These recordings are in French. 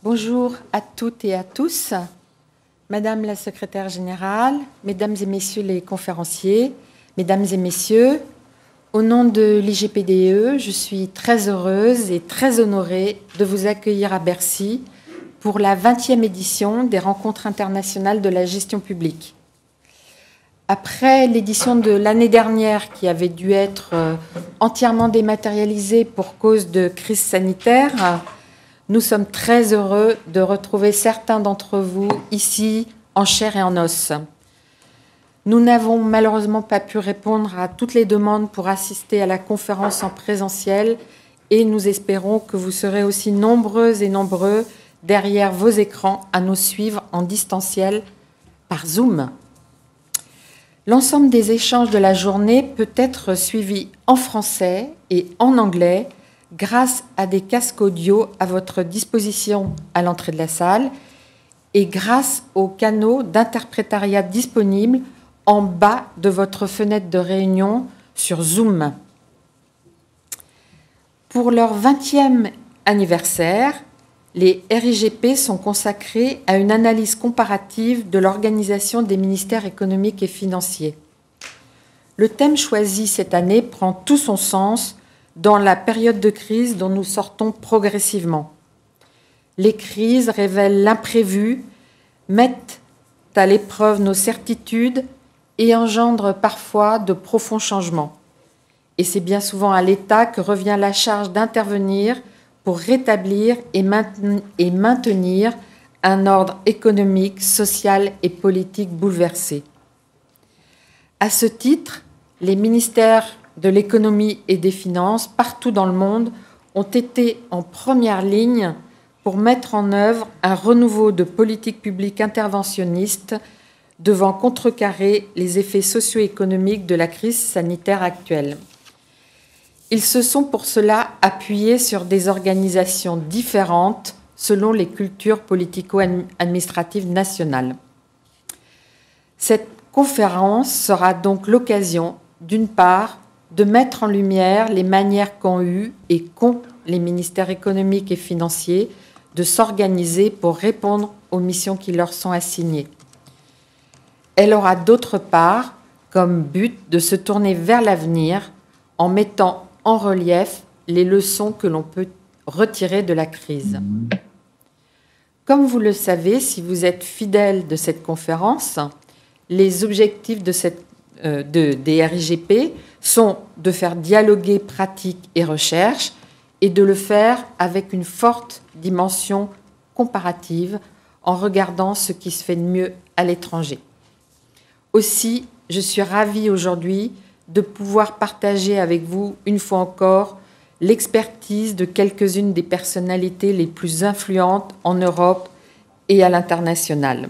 Bonjour à toutes et à tous. Madame la secrétaire générale, mesdames et messieurs les conférenciers, mesdames et messieurs, au nom de l'IGPDE, je suis très heureuse et très honorée de vous accueillir à Bercy pour la 20e édition des Rencontres internationales de la gestion publique. Après l'édition de l'année dernière qui avait dû être entièrement dématérialisée pour cause de crise sanitaire, nous sommes très heureux de retrouver certains d'entre vous ici en chair et en os. Nous n'avons malheureusement pas pu répondre à toutes les demandes pour assister à la conférence en présentiel et nous espérons que vous serez aussi nombreuses et nombreux derrière vos écrans à nous suivre en distanciel par Zoom. L'ensemble des échanges de la journée peut être suivi en français et en anglais grâce à des casques audio à votre disposition à l'entrée de la salle et grâce aux canaux d'interprétariat disponibles en bas de votre fenêtre de réunion sur Zoom. Pour leur 20e anniversaire, les RIGP sont consacrés à une analyse comparative de l'organisation des ministères économiques et financiers. Le thème choisi cette année prend tout son sens dans la période de crise dont nous sortons progressivement. Les crises révèlent l'imprévu, mettent à l'épreuve nos certitudes et engendrent parfois de profonds changements. Et c'est bien souvent à l'État que revient la charge d'intervenir pour rétablir et maintenir un ordre économique, social et politique bouleversé. À ce titre, les ministères de l'économie et des finances, partout dans le monde, ont été en première ligne pour mettre en œuvre un renouveau de politique publique interventionniste devant contrecarrer les effets socio-économiques de la crise sanitaire actuelle. Ils se sont pour cela appuyés sur des organisations différentes selon les cultures politico-administratives nationales. Cette conférence sera donc l'occasion, d'une part, de mettre en lumière les manières qu'ont eu et qu'ont les ministères économiques et financiers de s'organiser pour répondre aux missions qui leur sont assignées. Elle aura d'autre part comme but de se tourner vers l'avenir en mettant en relief les leçons que l'on peut retirer de la crise. Comme vous le savez, si vous êtes fidèle de cette conférence, les objectifs des RIGP sont de faire dialoguer pratique et recherche et de le faire avec une forte dimension comparative en regardant ce qui se fait de mieux à l'étranger. Aussi, je suis ravie aujourd'hui de pouvoir partager avec vous, une fois encore, l'expertise de quelques-unes des personnalités les plus influentes en Europe et à l'international.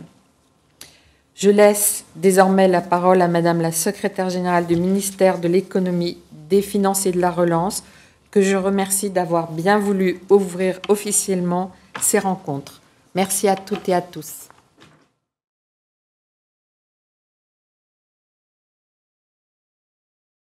Je laisse désormais la parole à Madame la secrétaire générale du ministère de l'Économie, des Finances et de la Relance, que je remercie d'avoir bien voulu ouvrir officiellement ces rencontres. Merci à toutes et à tous.